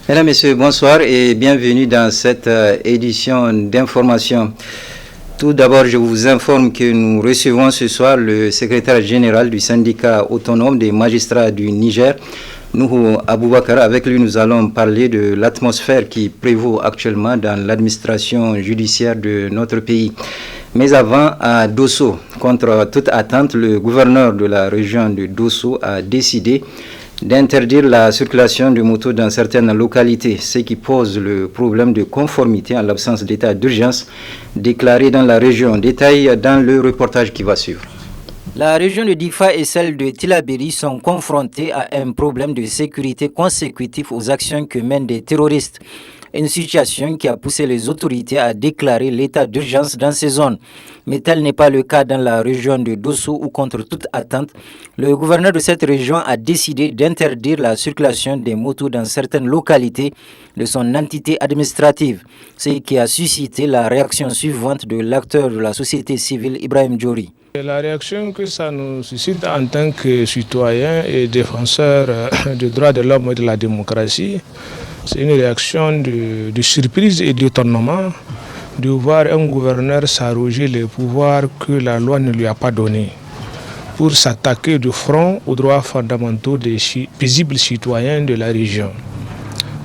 Mesdames, Messieurs, bonsoir et bienvenue dans cette édition d'information. Tout d'abord, je vous informe que nous recevons ce soir le secrétaire général du syndicat autonome des magistrats du Niger, Nuhu Aboubakar. Avec lui, nous allons parler de l'atmosphère qui prévaut actuellement dans l'administration judiciaire de notre pays. Mais avant, à Dosso, contre toute attente, le gouverneur de la région de Dosso a décidé d'interdire la circulation de motos dans certaines localités, ce qui pose le problème de conformité en l'absence d'état d'urgence déclaré dans la région. Détail dans le reportage qui va suivre. La région de Difa et celle de Tillabéri sont confrontées à un problème de sécurité consécutif aux actions que mènent des terroristes. Une situation qui a poussé les autorités à déclarer l'état d'urgence dans ces zones. Mais tel n'est pas le cas dans la région de Dosso où, contre toute attente, le gouverneur de cette région a décidé d'interdire la circulation des motos dans certaines localités de son entité administrative, ce qui a suscité la réaction suivante de l'acteur de la société civile Ibrahim Djori. La réaction que ça nous suscite en tant que citoyens et défenseurs des droits de l'homme et de la démocratie, c'est une réaction de surprise et d'étonnement de voir un gouverneur s'arroger les pouvoirs que la loi ne lui a pas donnés pour s'attaquer de front aux droits fondamentaux des paisibles citoyens de la région.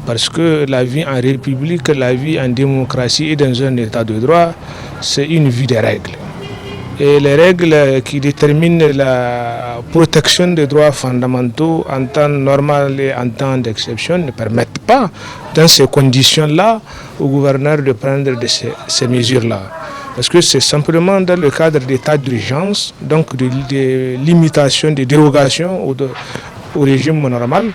Parce que la vie en république, la vie en démocratie et dans un état de droit, c'est une vie des règles. Et les règles qui déterminent la protection des droits fondamentaux en temps normal et en temps d'exception ne permettent pas, dans ces conditions-là, au gouverneur de prendre ces mesures-là. Parce que c'est simplement dans le cadre d'état d'urgence, donc de limitation, de dérogation au régime normal,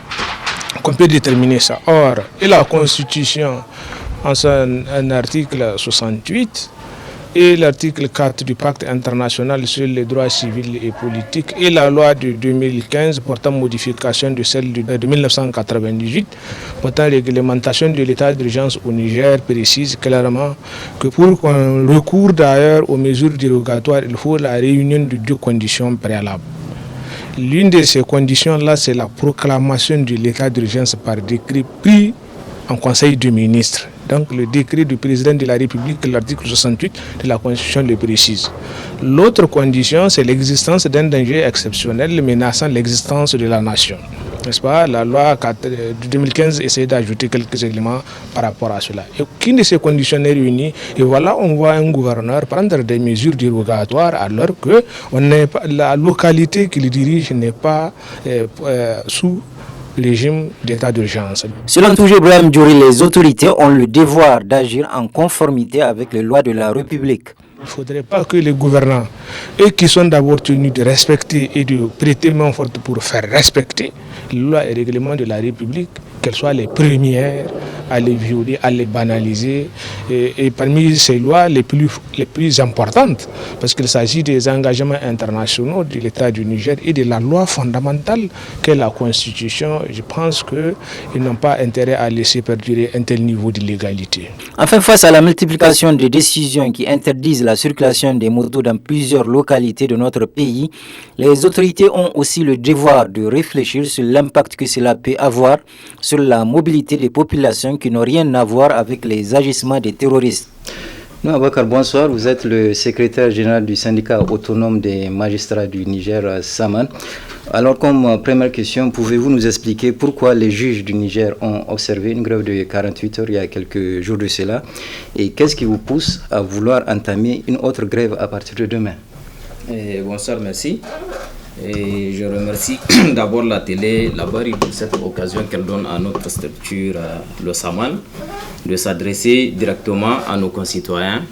qu'on peut déterminer ça. Or, et la Constitution, en son article 68, et l'article 4 du pacte international sur les droits civils et politiques et la loi de 2015 portant modification de celle de 1998 portant réglementation de l'état d'urgence au Niger précise clairement que pour qu'on recourt d'ailleurs aux mesures dérogatoires, il faut la réunion de deux conditions préalables. L'une de ces conditions-là, c'est la proclamation de l'état d'urgence par décret pris en Conseil des ministres. Donc le décret du président de la République, l'article 68 de la Constitution le précise. L'autre condition, c'est l'existence d'un danger exceptionnel menaçant l'existence de la nation. N'est-ce pas? La loi de 2015 essaie d'ajouter quelques éléments par rapport à cela. Et aucune de ces conditions n'est réunie. Et voilà, on voit un gouverneur prendre des mesures dérogatoires alors que la localité qu'il dirige n'est pas sous régime d'état d'urgence. Selon toujours Ibrahim Djori, les autorités ont le devoir d'agir en conformité avec les lois de la République. Il ne faudrait pas que les gouvernants, eux qui sont d'abord tenus de respecter et de prêter main forte pour faire respecter les lois et règlements de la République, qu'elles soient les premières à les violer, à les banaliser. Et parmi ces lois les plus importantes, parce qu'il s'agit des engagements internationaux de l'État du Niger et de la loi fondamentale qu'est la Constitution, je pense qu'ils n'ont pas intérêt à laisser perdurer un tel niveau d'illégalité. Enfin, face à la multiplication des décisions qui interdisent la circulation des motos dans plusieurs localités de notre pays, les autorités ont aussi le devoir de réfléchir sur l'impact que cela peut avoir sur la mobilité des populations qui n'ont rien à voir avec les agissements des terroristes. Aboubakar, bonsoir. Vous êtes le secrétaire général du syndicat autonome des magistrats du Niger, Saman. Alors, comme première question, pouvez-vous nous expliquer pourquoi les juges du Niger ont observé une grève de 48 heures il y a quelques jours de cela et qu'est-ce qui vous pousse à vouloir entamer une autre grève à partir de demain? Bonsoir, merci. Et je remercie d'abord la télé, la Bari, pour cette occasion qu'elle donne à notre structure, le Saman, de s'adresser directement à nos concitoyens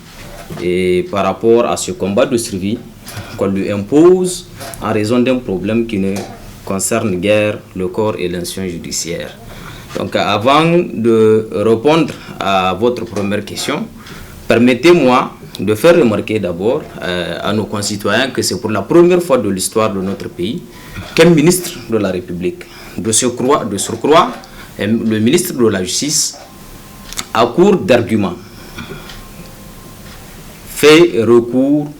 et par rapport à ce combat de survie qu'on lui impose en raison d'un problème qui ne concerne guère le corps et l'institution judiciaire. Donc avant de répondre à votre première question, permettez-moi de faire remarquer d'abord à nos concitoyens que c'est pour la première fois de l'histoire de notre pays qu'un ministre de la République, de surcroît, le ministre de la Justice, à court d'arguments, fait recours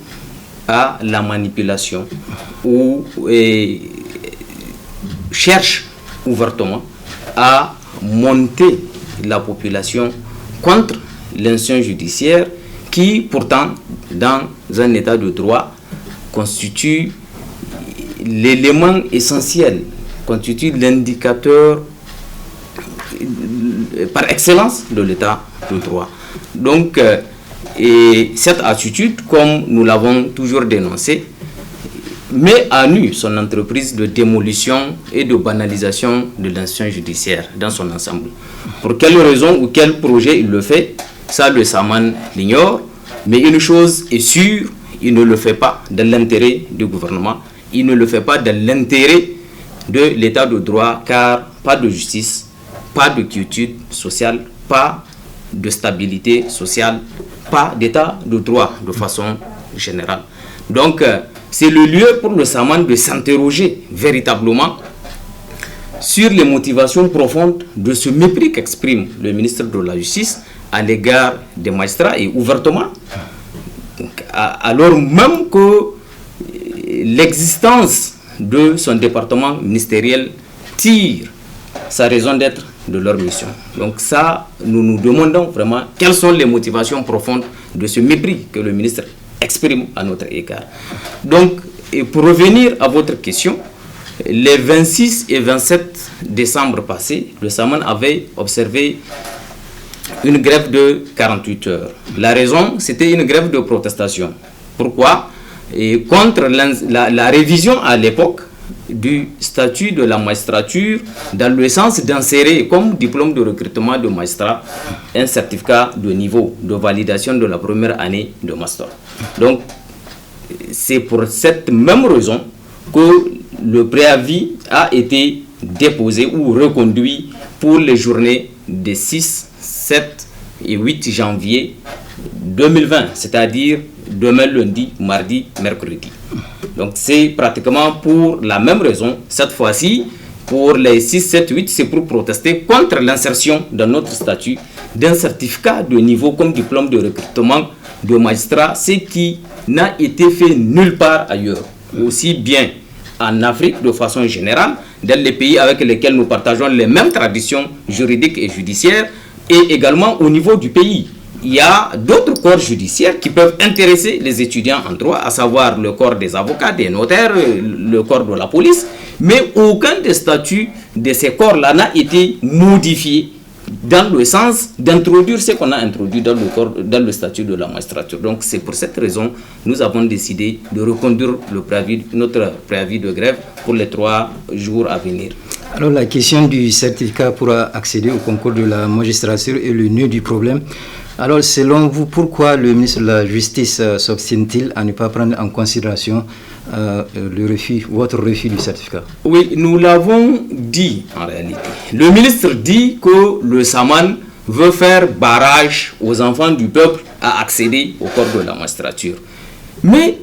à la manipulation ou cherche ouvertement à monter la population contre l'institution judiciaire qui, pourtant, dans un état de droit, constitue l'élément essentiel, constitue l'indicateur par excellence de l'état de droit. Donc, et cette attitude, comme nous l'avons toujours dénoncé, met à nu son entreprise de démolition et de banalisation de l'institution judiciaire dans son ensemble. Pour quelle raison ou quel projet il le fait, ça le Saman l'ignore, mais une chose est sûre, il ne le fait pas dans l'intérêt du gouvernement, il ne le fait pas dans l'intérêt de l'état de droit, car pas de justice, pas de quiétude sociale, pas de stabilité sociale, pas d'état de droit de façon générale. Donc, c'est le lieu pour le Saman de s'interroger véritablement sur les motivations profondes de ce mépris qu'exprime le ministre de la Justice à l'égard des magistrats et ouvertement, alors même que l'existence de son département ministériel tire sa raison d'être de leur mission. Donc ça, nous nous demandons vraiment quelles sont les motivations profondes de ce mépris que le ministre exprime à notre égard. Donc, et pour revenir à votre question, les 26 et 27 décembre passés, le Saman avait observé une grève de 48 heures. La raison, c'était une grève de protestation. Pourquoi? Et contre la révision à l'époque du statut de la magistrature dans le sens d'insérer comme diplôme de recrutement de magistrat un certificat de niveau de validation de la première année de master. Donc, c'est pour cette même raison que le préavis a été déposé ou reconduit pour les journées des 6, 7 et 8 janvier 2020, c'est-à-dire demain lundi, mardi, mercredi. Donc c'est pratiquement pour la même raison. Cette fois-ci, pour les 6, 7, 8, c'est pour protester contre l'insertion dans notre statut d'un certificat de niveau comme diplôme de recrutement de magistrat, ce qui n'a été fait nulle part ailleurs. Aussi bien en Afrique de façon générale, dans les pays avec lesquels nous partageons les mêmes traditions juridiques et judiciaires, et également au niveau du pays. Il y a d'autres corps judiciaires qui peuvent intéresser les étudiants en droit, à savoir le corps des avocats, des notaires, le corps de la police, mais aucun des statuts de ces corps-là n'a été modifié dans le sens d'introduire ce qu'on a introduit dans le statut de la magistrature. Donc c'est pour cette raison que nous avons décidé de reconduire notre préavis de grève pour les 3 jours à venir. Alors la question du certificat pour accéder au concours de la magistrature est le nœud du problème. Alors selon vous, pourquoi le ministre de la Justice s'obstine-t-il à ne pas prendre en considération votre refus du certificat? Oui, nous l'avons dit en réalité. Le ministre dit que le Saman veut faire barrage aux enfants du peuple à accéder au corps de la magistrature. Mais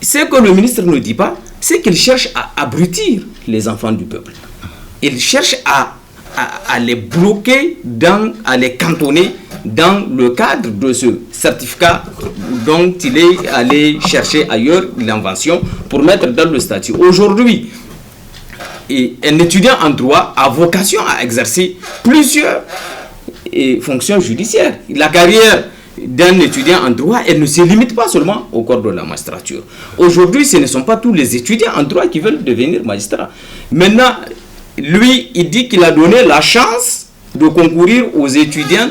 ce que le ministre ne dit pas, c'est qu'il cherche à abrutir les enfants du peuple. Il cherche à les bloquer, à les cantonner dans le cadre de ce certificat dont il est allé chercher ailleurs l'invention pour mettre dans le statut. Aujourd'hui, un étudiant en droit a vocation à exercer plusieurs fonctions judiciaires. La carrière d'un étudiant en droit, elle ne se limite pas seulement au corps de la magistrature. Aujourd'hui, ce ne sont pas tous les étudiants en droit qui veulent devenir magistrats. Maintenant, lui, il dit qu'il a donné la chance de concourir aux étudiants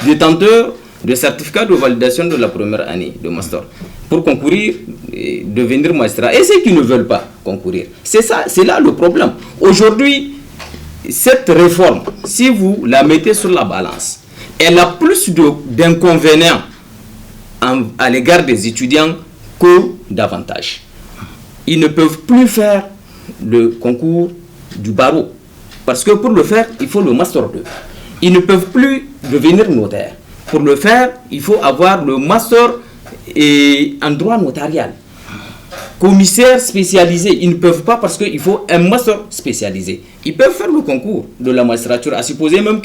détenteurs de certificat de validation de la première année de master pour concourir et devenir magistrat. Et ceux qui ne veulent pas concourir, c'est là le problème. Aujourd'hui, cette réforme, si vous la mettez sur la balance, elle a plus d'inconvénients à l'égard des étudiants que d'avantages. Ils ne peuvent plus faire le concours du barreau, parce que pour le faire, il faut le master 2. Ils ne peuvent plus devenir notaire. Pour le faire, il faut avoir le master en droit notarial. Commissaire spécialisé, ils ne peuvent pas parce qu'il faut un master spécialisé. Ils peuvent faire le concours de la magistrature, à supposer même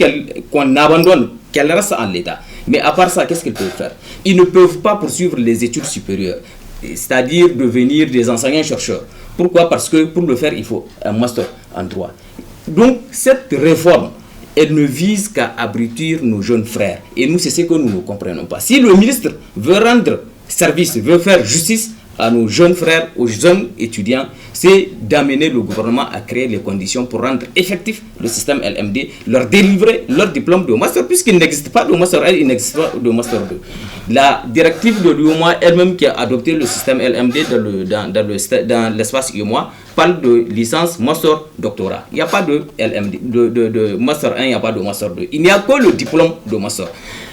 qu'on abandonne, qu'elle reste en l'état. Mais à part ça, qu'est-ce qu'ils peuvent faire? Ils ne peuvent pas poursuivre les études supérieures, c'est-à-dire devenir des enseignants-chercheurs. Pourquoi? Parce que pour le faire, il faut un master en droit. Donc, cette réforme elle ne vise qu'à abrutir nos jeunes frères. Et nous, c'est ce que nous ne comprenons pas. Si le ministre veut rendre service, veut faire justice à nos jeunes frères, aux jeunes étudiants, c'est d'amener le gouvernement à créer les conditions pour rendre effectif le système LMD, leur délivrer leur diplôme de master, puisqu'il n'existe pas de master 1, il n'existe pas de master 2. La directive de l'UEMOA elle-même qui a adopté le système LMD dans l'espace UEMOA parle de licence, master, doctorat. Il n'y a pas de LMD, de master 1, il n'y a pas de master 2. Il n'y a que le diplôme de master.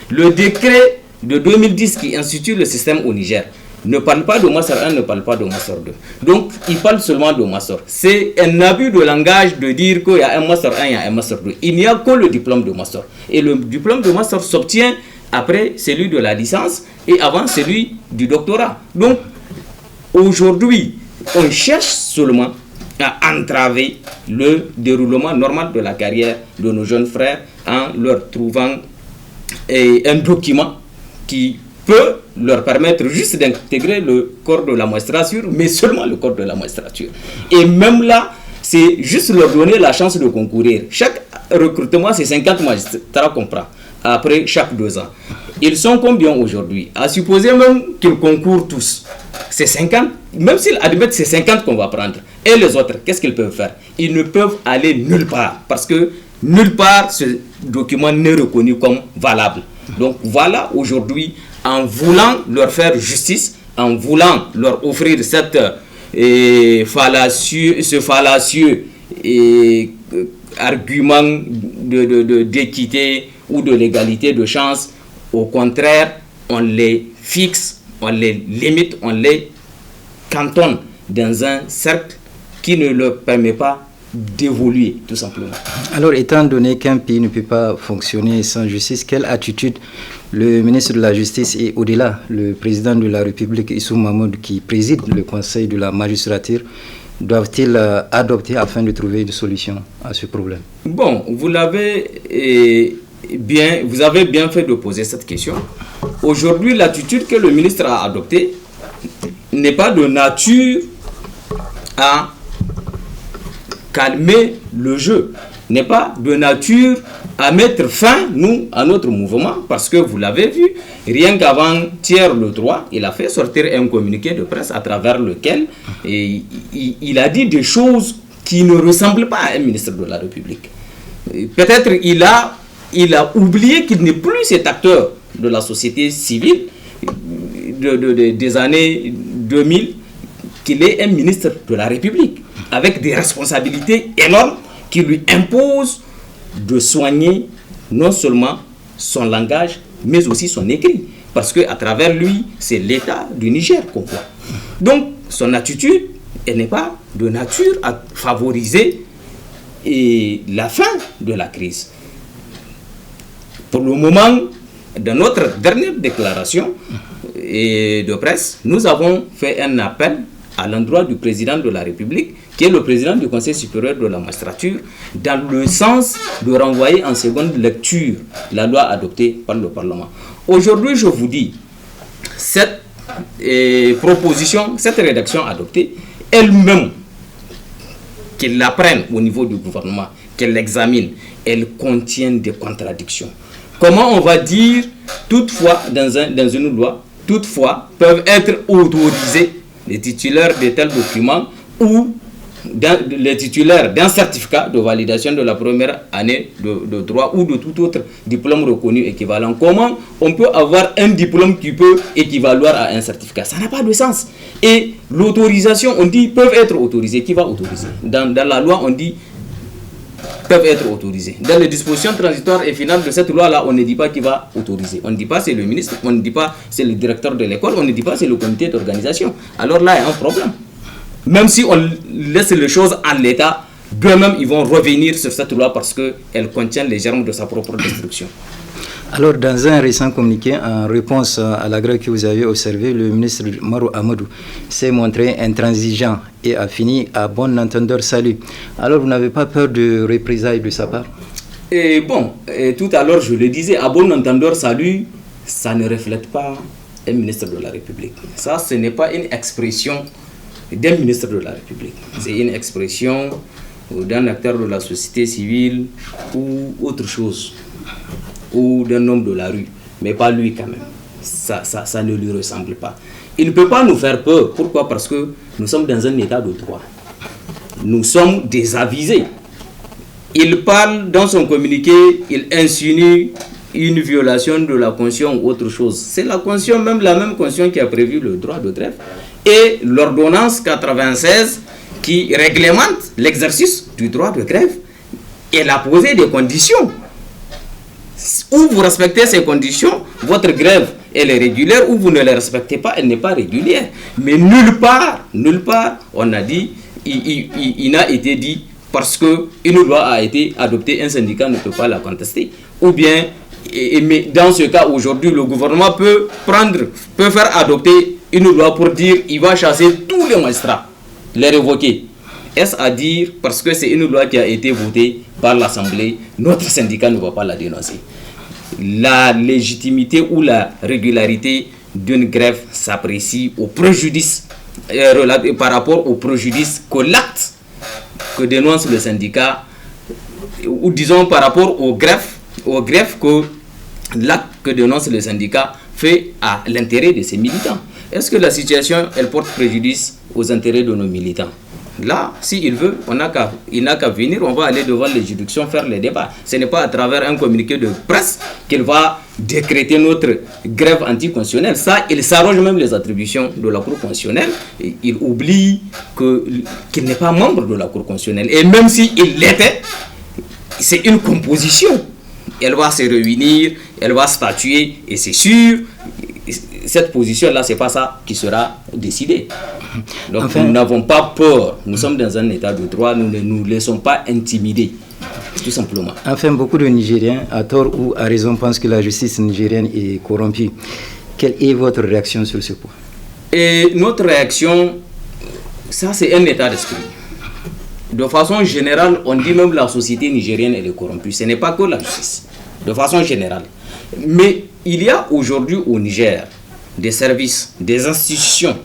Le décret de 2010 qui institue le système au Niger ne parle pas de master 1, ne parle pas de master 2. Donc, il parle seulement de master. C'est un abus de langage de dire qu'il y a un master 1, il y a un master 2. Il n'y a que le diplôme de master. Et le diplôme de master s'obtient après celui de la licence et avant celui du doctorat. Donc, aujourd'hui, on cherche seulement à entraver le déroulement normal de la carrière de nos jeunes frères en leur trouvant un document qui peut leur permettre juste d'intégrer le corps de la magistrature, mais seulement le corps de la magistrature. Et même là, c'est juste leur donner la chance de concourir. Chaque recrutement, c'est 50 magistrats qu'on prend après chaque 2 ans. Ils sont combien aujourd'hui? À supposer même qu'ils concourent tous. C'est 50, même s'ils admettent c'est 50 qu'on va prendre. Et les autres, qu'est-ce qu'ils peuvent faire? Ils ne peuvent aller nulle part, parce que nulle part ce document n'est reconnu comme valable. Donc voilà, aujourd'hui, en voulant leur faire justice, en voulant leur offrir cette fallacieux argument d'équité ou de l'égalité de chance, au contraire, on les fixe, on les limite, on les cantonne dans un cercle qui ne leur permet pas d'évoluer, tout simplement. Alors, étant donné qu'un pays ne peut pas fonctionner sans justice, quelle attitude le ministre de la Justice et au-delà, le président de la République, Issou Mahamadou, qui préside le Conseil de la magistrature, doivent-ils adopter afin de trouver une solution à ce problème? Bon, vous avez bien fait de poser cette question. Aujourd'hui, l'attitude que le ministre a adoptée n'est pas de nature à calmer le jeu, n'est pas de nature à mettre fin, à notre mouvement, parce que vous l'avez vu, rien qu'avant-hier le 3, il a fait sortir un communiqué de presse à travers lequel il a dit des choses qui ne ressemblent pas à un ministre de la République. Peut-être il a oublié qu'il n'est plus cet acteur de la société civile des années 2000, qu'il est un ministre de la République, avec des responsabilités énormes qui lui imposent de soigner non seulement son langage, mais aussi son écrit. Parce qu'à travers lui, c'est l'État du Niger qu'on voit. Donc, son attitude, elle n'est pas de nature à favoriser la fin de la crise. Pour le moment, dans notre dernière déclaration de presse, nous avons fait un appel à l'endroit du président de la République, qui est le président du Conseil supérieur de la magistrature, dans le sens de renvoyer en seconde lecture la loi adoptée par le Parlement. Aujourd'hui, je vous dis, cette proposition, cette rédaction adoptée, elle-même, qu'elle la prenne au niveau du gouvernement, qu'elle l'examine, elle contient des contradictions. Comment on va dire, toutefois, dans une loi, toutefois, peuvent être autorisés les titulaires de tels documents ou les titulaires d'un certificat de validation de la première année de droit ou de tout autre diplôme reconnu équivalent. Comment on peut avoir un diplôme qui peut équivaloir à un certificat? Ça n'a pas de sens. Et l'autorisation, on dit peuvent être autorisés. Qui va autoriser? Dans la loi, on dit peuvent être autorisés. Dans les dispositions transitoires et finales de cette loi-là, on ne dit pas qui va autoriser. On ne dit pas c'est le ministre, on ne dit pas c'est le directeur de l'école, on ne dit pas c'est le comité d'organisation. Alors là, il y a un problème. Même si on laisse les choses en l'état, d'eux-mêmes, ils vont revenir sur cette loi parce qu'elle contient les germes de sa propre destruction. Alors, dans un récent communiqué, en réponse à la grève que vous avez observée, le ministre Marou Amadou s'est montré intransigeant et a fini à bon entendeur salut. Alors, vous n'avez pas peur de représailles de sa part? Et bon, tout à l'heure, je le disais, à bon entendeur salut, ça ne reflète pas un ministre de la République. Ça, ce n'est pas une expression d'un ministre de la République. C'est une expression d'un acteur de la société civile ou autre chose, ou d'un homme de la rue, mais pas lui quand même. Ça ne lui ressemble pas. Il ne peut pas nous faire peur. Pourquoi? Parce que nous sommes dans un état de droit. Nous sommes désavisés. Il parle dans son communiqué, il insinue une violation de la Constitution ou autre chose. C'est la Constitution, même la même Constitution qui a prévu le droit de grève, et l'ordonnance 96 qui réglemente l'exercice du droit de grève. Elle a posé des conditions. Ou vous respectez ces conditions, votre grève elle est régulière, ou vous ne les respectez pas, elle n'est pas régulière. Mais nulle part, on a dit, il n'a été dit parce qu'une loi a été adoptée, un syndicat ne peut pas la contester. Ou bien, mais dans ce cas, aujourd'hui, le gouvernement peut faire adopter une loi pour dire il va chasser tous les magistrats, les révoquer. Est-ce à dire parce que c'est une loi qui a été votée par l'Assemblée, notre syndicat ne va pas la dénoncer? La légitimité ou la régularité d'une grève s'apprécie au préjudice, par rapport au préjudice que l'acte que dénonce le syndicat, ou disons par rapport aux greffes que l'acte que dénonce le syndicat fait à l'intérêt de ses militants. Est-ce que la situation, elle porte préjudice aux intérêts de nos militants? Là, s'il veut, il n'a qu'à venir, on va aller devant les juridictions faire les débats. Ce n'est pas à travers un communiqué de presse qu'il va décréter notre grève anticonstitutionnelle. Ça, il s'arroge même les attributions de la Cour constitutionnelle. Il oublie qu'il n'est pas membre de la Cour constitutionnelle. Et même s'il l'était, c'est une composition. Elle va se réunir, elle va statuer, et c'est sûr, cette position-là, c'est pas ça qui sera décidé. Donc enfin, nous n'avons pas peur, nous sommes dans un état de droit, nous ne nous laissons pas intimider, tout simplement. Enfin, beaucoup de Nigériens, à tort ou à raison, pensent que la justice nigérienne est corrompue. Quelle est votre réaction sur ce point? Et notre réaction, ça c'est un état d'esprit. De façon générale, on dit même que la société nigérienne elle est corrompue. Ce n'est pas que la justice, de façon générale. Mais il y a aujourd'hui au Niger des services, des institutions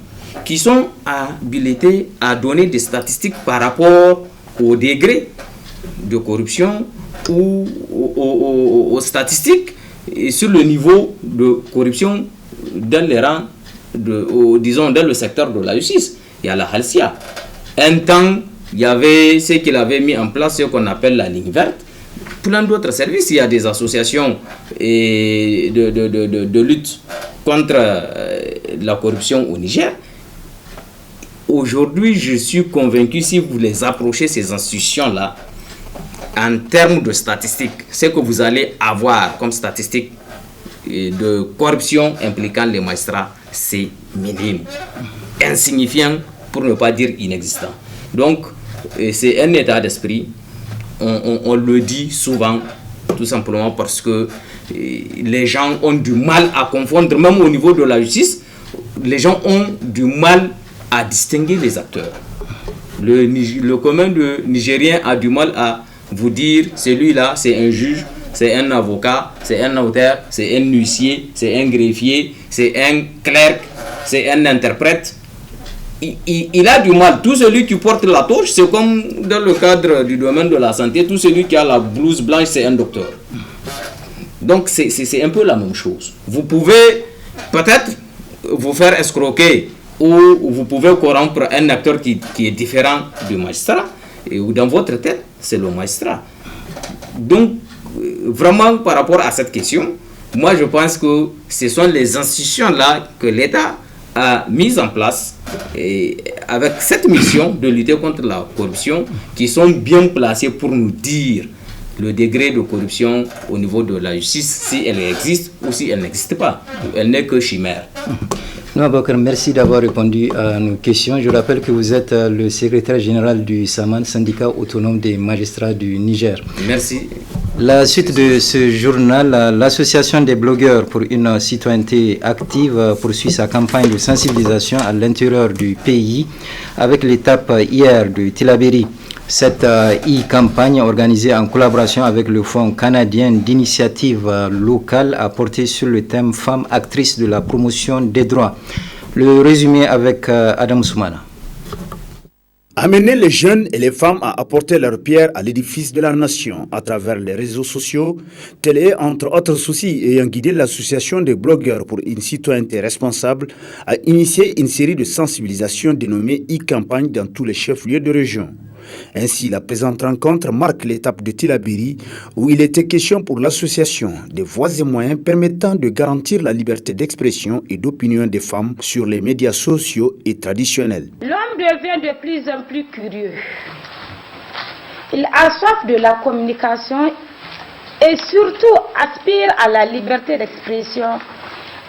qui sont habilités à donner des statistiques par rapport au degré de corruption ou aux statistiques et sur le niveau de corruption dans les rangs, disons dans le secteur de la justice. Il y a la Halcia. Un temps, il y avait ce qu'il avait mis en place, ce qu'on appelle la ligne verte. Plein d'autres services, il y a des associations de lutte contre la corruption au Niger. Aujourd'hui, je suis convaincu, si vous les approchez, ces institutions-là, en termes de statistiques, ce que vous allez avoir comme statistiques de corruption impliquant les magistrats, c'est minime, insignifiant, pour ne pas dire inexistant. Donc, c'est un état d'esprit. On le dit souvent, tout simplement parce que les gens ont du mal à confondre, même au niveau de la justice, les gens ont du mal à distinguer les acteurs. Le commun de Nigérien a du mal à vous dire, celui-là, c'est un juge, c'est un avocat, c'est un notaire, c'est un huissier, c'est un greffier, c'est un clerc, c'est un interprète. Il a du mal. Tout celui qui porte la torche, c'est comme dans le cadre du domaine de la santé, tout celui qui a la blouse blanche, c'est un docteur. Donc c'est un peu la même chose. Vous pouvez peut-être vous faire escroquer ou vous pouvez corrompre un acteur qui est différent du magistrat, et dans votre tête, c'est le magistrat. Donc, vraiment, par rapport à cette question, moi je pense que ce sont les institutions-là que l'État a mises en place et avec cette mission de lutter contre la corruption qui sont bien placées pour nous dire le degré de corruption au niveau de la justice, si elle existe ou si elle n'existe pas. Elle n'est que chimère. Non, Bakar, merci d'avoir répondu à nos questions. Je rappelle que vous êtes le secrétaire général du SAMAN, syndicat autonome des magistrats du Niger. Merci. La suite de ce journal, l'association des blogueurs pour une citoyenneté active poursuit sa campagne de sensibilisation à l'intérieur du pays avec l'étape hier de Tillabéri. Cette e-campagne organisée en collaboration avec le Fonds canadien d'initiative locale a porté sur le thème femmes actrices de la promotion des droits. Le résumé avec Adam Soumana. Amener les jeunes et les femmes à apporter leur pierre à l'édifice de la nation à travers les réseaux sociaux, tel est entre autres soucis ayant guidé l'association des blogueurs pour une citoyenneté responsable à initier une série de sensibilisations dénommée e-campagne dans tous les chefs-lieux de région. Ainsi, la présente rencontre marque l'étape de Tillabéri où il était question pour l'association des voies et moyens permettant de garantir la liberté d'expression et d'opinion des femmes sur les médias sociaux et traditionnels. L'homme devient de plus en plus curieux. Il a soif de la communication et surtout aspire à la liberté d'expression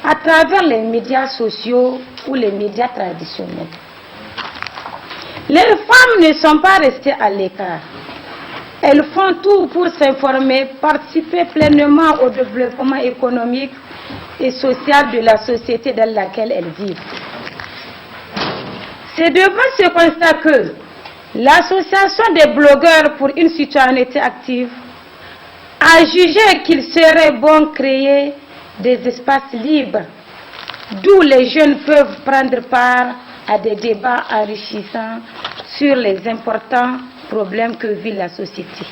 à travers les médias sociaux ou les médias traditionnels. Les femmes ne sont pas restées à l'écart. Elles font tout pour s'informer, participer pleinement au développement économique et social de la société dans laquelle elles vivent. C'est devant ce constat que l'association des blogueurs pour une citoyenneté active a jugé qu'il serait bon créer des espaces libres d'où les jeunes peuvent prendre part à des débats enrichissants sur les importants problèmes que vit la société.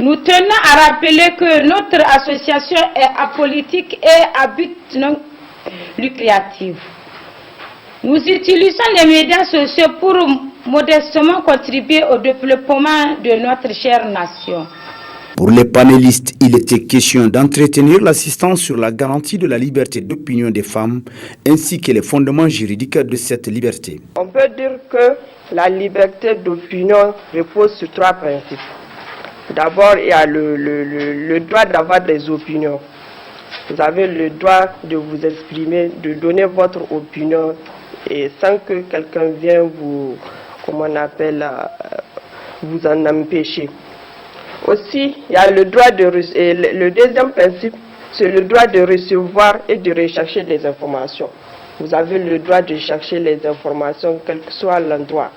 Nous tenons à rappeler que notre association est apolitique et à but non lucratif. Nous utilisons les médias sociaux pour modestement contribuer au développement de notre chère nation. Pour les panélistes, il était question d'entretenir l'assistance sur la garantie de la liberté d'opinion des femmes ainsi que les fondements juridiques de cette liberté. On peut dire que la liberté d'opinion repose sur trois principes. D'abord, il y a le droit d'avoir des opinions. Vous avez le droit de vous exprimer, de donner votre opinion et sans que quelqu'un vienne vous, vous en empêcher. Aussi, il y a le droit le deuxième principe, c'est le droit de recevoir et de rechercher des informations. Vous avez le droit de chercher les informations, quel que soit l'endroit.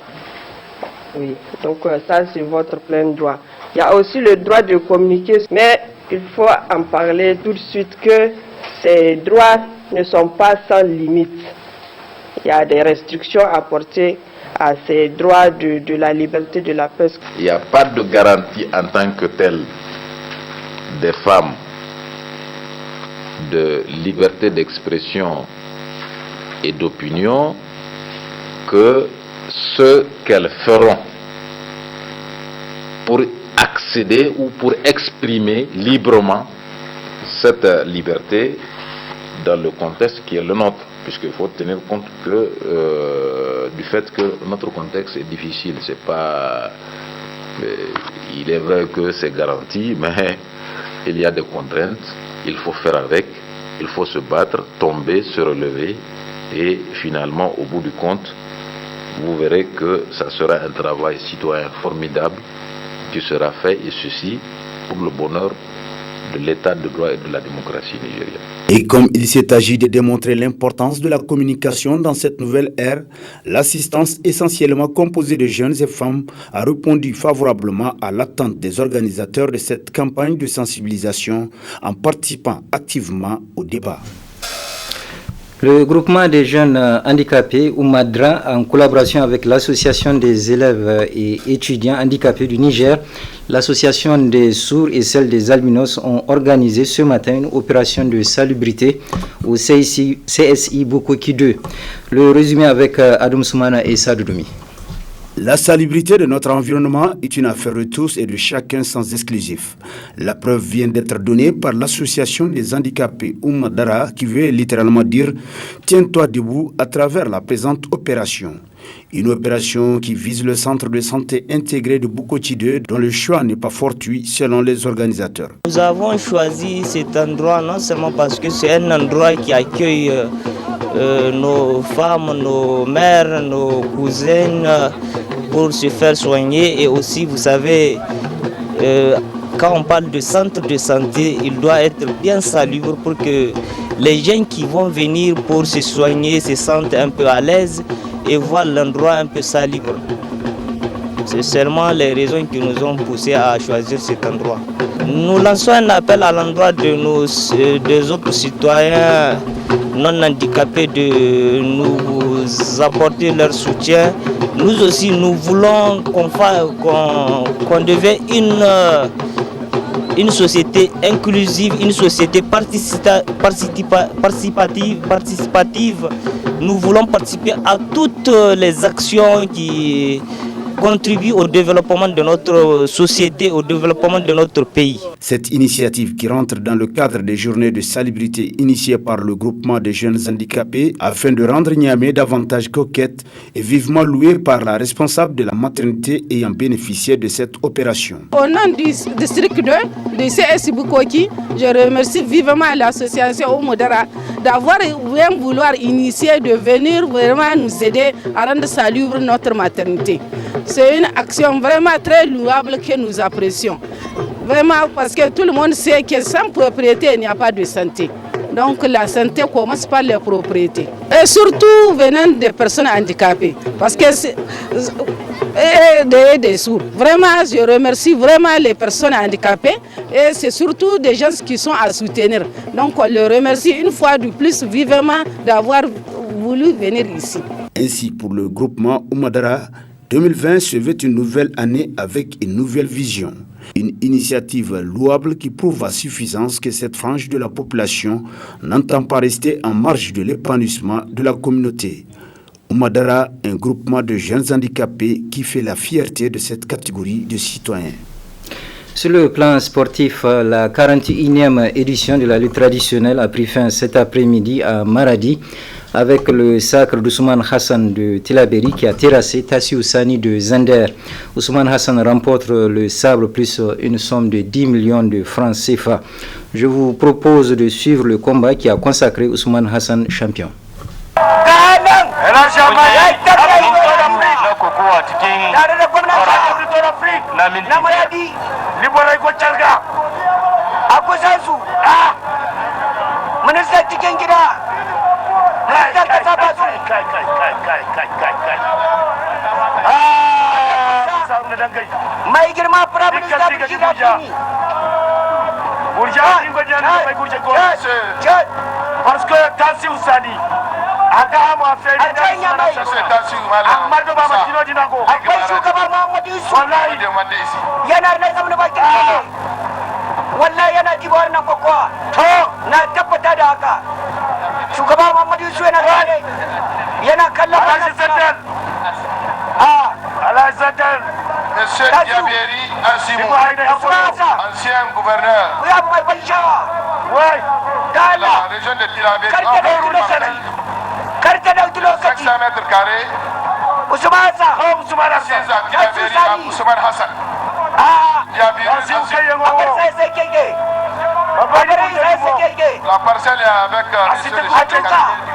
Oui, donc ça c'est votre plein droit. Il y a aussi le droit de communiquer, mais il faut en parler tout de suite que ces droits ne sont pas sans limite. Il y a des restrictions apportées à ces droits de la liberté de la presse. Il n'y a pas de garantie en tant que telle des femmes de liberté d'expression et d'opinion que ce qu'elles feront pour accéder ou pour exprimer librement cette liberté dans le contexte qui est le nôtre. Puisqu'il faut tenir compte du fait que notre contexte est difficile. C'est pas, il est vrai que c'est garanti, mais il y a des contraintes. Il faut faire avec, il faut se battre, tomber, se relever. Et finalement, au bout du compte, vous verrez que ça sera un travail citoyen formidable qui sera fait, et ceci pour le bonheur de l'état de droit et de la démocratie nigérienne. Et comme il s'est agi de démontrer l'importance de la communication dans cette nouvelle ère, l'assistance essentiellement composée de jeunes et femmes a répondu favorablement à l'attente des organisateurs de cette campagne de sensibilisation en participant activement au débat. Le groupement des jeunes handicapés, Oumadra, en collaboration avec l'association des élèves et étudiants handicapés du Niger, l'association des sourds et celle des albinos ont organisé ce matin une opération de salubrité au CSI Bokoki 2. Le résumé avec Adam Soumana et Sadoudoumi. La salubrité de notre environnement est une affaire de tous et de chacun sans exclusif. La preuve vient d'être donnée par l'association des handicapés Oumadara qui veut littéralement dire « Tiens-toi debout » à travers la présente opération. Une opération qui vise le centre de santé intégré de Bukoti 2 dont le choix n'est pas fortuit selon les organisateurs. Nous avons choisi cet endroit non seulement parce que c'est un endroit qui accueille nos femmes, nos mères, nos cousines pour se faire soigner et aussi vous savez quand on parle de centre de santé il doit être bien salubre pour que les gens qui vont venir pour se soigner se sentent un peu à l'aise et voir l'endroit un peu salubre. C'est seulement les raisons qui nous ont poussés à choisir cet endroit. Nous lançons un appel à l'endroit des autres citoyens non handicapés de nous apporter leur soutien. Nous aussi, nous voulons qu'on devienne une société inclusive, une société participative. Nous voulons participer à toutes les actions qui contribuent au développement de notre société, au développement de notre pays. Cette initiative qui rentre dans le cadre des journées de salubrité initiées par le groupement des jeunes handicapés afin de rendre Niamey davantage coquette est vivement louée par la responsable de la maternité ayant bénéficié de cette opération. Au nom du district 2 de CS Bukoki, je remercie vivement l'association Omodara d'avoir bien vouloir initier, de venir vraiment nous aider à rendre salubre notre maternité. C'est une action vraiment très louable que nous apprécions. Vraiment parce que tout le monde sait que sans propriété, il n'y a pas de santé. Donc la santé commence par les propriétés. Et surtout venant des personnes handicapées. Parce que c'est des sourds. Vraiment, je remercie vraiment les personnes handicapées. Et c'est surtout des gens qui sont à soutenir. Donc on les remercie une fois de plus vivement d'avoir voulu venir ici. Ainsi, pour le groupement Oumadara, 2020 se veut une nouvelle année avec une nouvelle vision. Une initiative louable qui prouve à suffisance que cette frange de la population n'entend pas rester en marge de l'épanouissement de la communauté. Oumadara, un groupement de jeunes handicapés qui fait la fierté de cette catégorie de citoyens. Sur le plan sportif, la 41e édition de la lutte traditionnelle a pris fin cet après-midi à Maradi avec le sacre d'Ousmane Hassan de Tilaberi qui a terrassé Tassi Oussani de Zender. Ousmane Hassan remporte le sabre plus une somme de 10 millions de francs CFA. Je vous propose de suivre le combat qui a consacré Ousmane Hassan champion. Parce que Tassi Oussani Agamu a fait Ahmadou Bamatino Dinago wallahi yana jibar nan kokowa to na tabbata da haka shugaba Muhammadu Yusuf yana gane yana kallon Alhaji Zaddan Alhaji Zaddan Monsieur Diaberi Asimou, ancien gouverneur de la région de Tilaberi, 500 mètres carrés, Ousmane Hassan. La parcelle est avec monsieur le chef de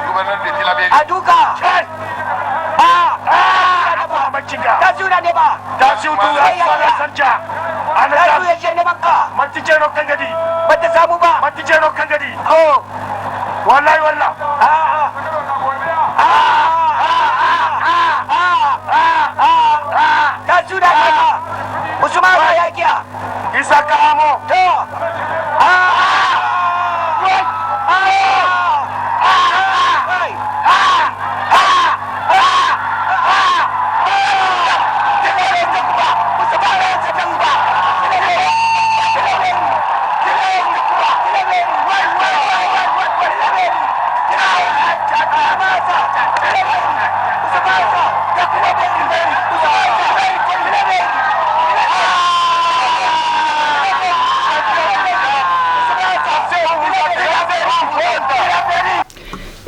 gouverneur de Tilaberi.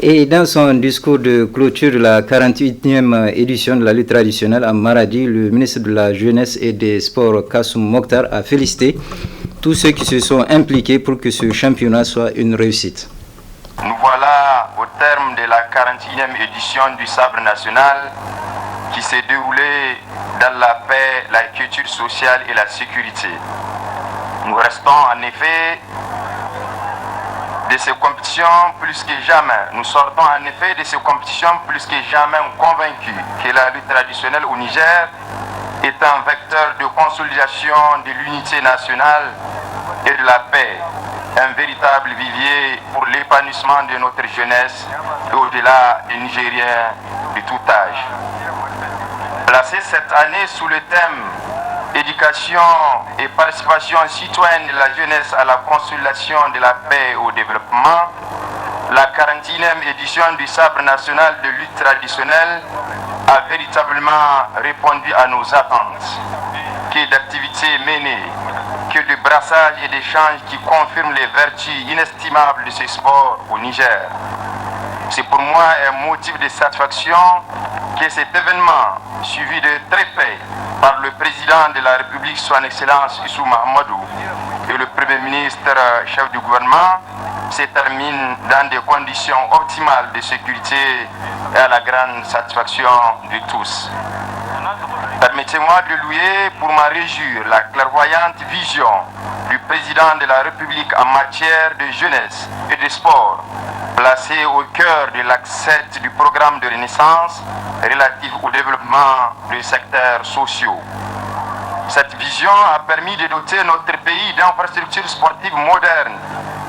Et dans son discours de clôture de la 48e édition de la lutte traditionnelle à Maradi, le ministre de la Jeunesse et des Sports, Kassoum Mokhtar, a félicité tous ceux qui se sont impliqués pour que ce championnat soit une réussite. Nous voilà au terme de la 41e édition du Sabre national qui s'est déroulée dans la paix, la culture sociale et la sécurité. Nous restons en effet de ces compétitions plus que jamais. Nous sortons en effet de ces compétitions plus que jamais convaincus que la lutte traditionnelle au Niger est un vecteur de consolidation de l'unité nationale et de la paix, un véritable vivier pour l'épanouissement de notre jeunesse et au-delà des Nigériens de tout âge. Placé cette année sous le thème éducation et participation citoyenne de la jeunesse à la consolidation de la paix et au développement, la 41e édition du Sabre national de lutte traditionnelle a véritablement répondu à nos attentes. Que d'activités menées, que de brassages et d'échanges qui confirment les vertus inestimables de ce sport au Niger. C'est pour moi un motif de satisfaction que cet événement, suivi de très près par le président de la République, son Excellence Issou Mahamadou, et le Premier ministre, chef du gouvernement, se termine dans des conditions optimales de sécurité et à la grande satisfaction de tous. Permettez-moi de louer pour m'en réjouir la clairvoyante vision du président de la République en matière de jeunesse et de sport, placée au cœur de l'axe 7 du programme de Renaissance relatif au développement des secteurs sociaux. Cette vision a permis de doter notre pays d'infrastructures sportives modernes,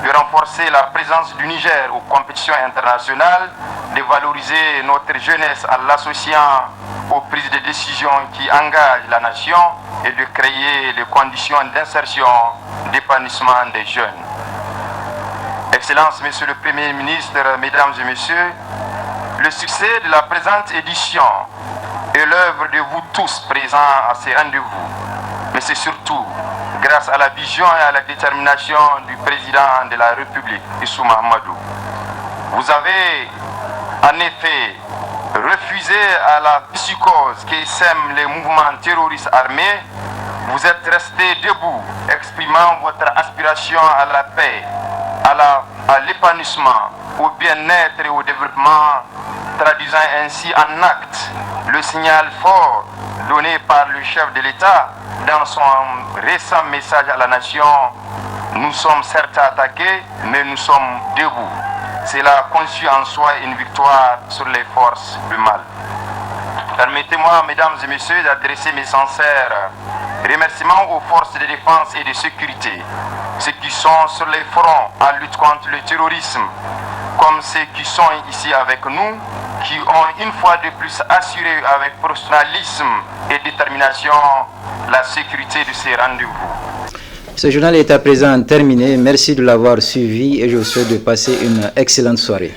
de renforcer la présence du Niger aux compétitions internationales, de valoriser notre jeunesse en l'associant aux prises de décision qui engagent la nation et de créer les conditions d'insertion, d'épanouissement des jeunes. Excellences, Monsieur le Premier ministre, Mesdames et Messieurs, le succès de la présente édition est l'œuvre de vous tous présents à ces rendez-vous, mais c'est surtout grâce à la vision et à la détermination du président de la République, Issou Mahamadou. Vous avez en effet refusé à la psychose qui sème les mouvements terroristes armés. Vous êtes resté debout, exprimant votre aspiration à la paix, à l'épanouissement, au bien-être et au développement, traduisant ainsi en acte le signal fort donné par le chef de l'État dans son récent message à la nation. Nous sommes certes attaqués, mais nous sommes debout. Cela constitue en soi une victoire sur les forces du mal. Permettez-moi, mesdames et messieurs, d'adresser mes sincères remerciements aux forces de défense et de sécurité, ceux qui sont sur les fronts en lutte contre le terrorisme, comme ceux qui sont ici avec nous, qui ont une fois de plus assuré avec professionnalisme et détermination la sécurité de ces rendez-vous. Ce journal est à présent terminé. Merci de l'avoir suivi et je vous souhaite de passer une excellente soirée.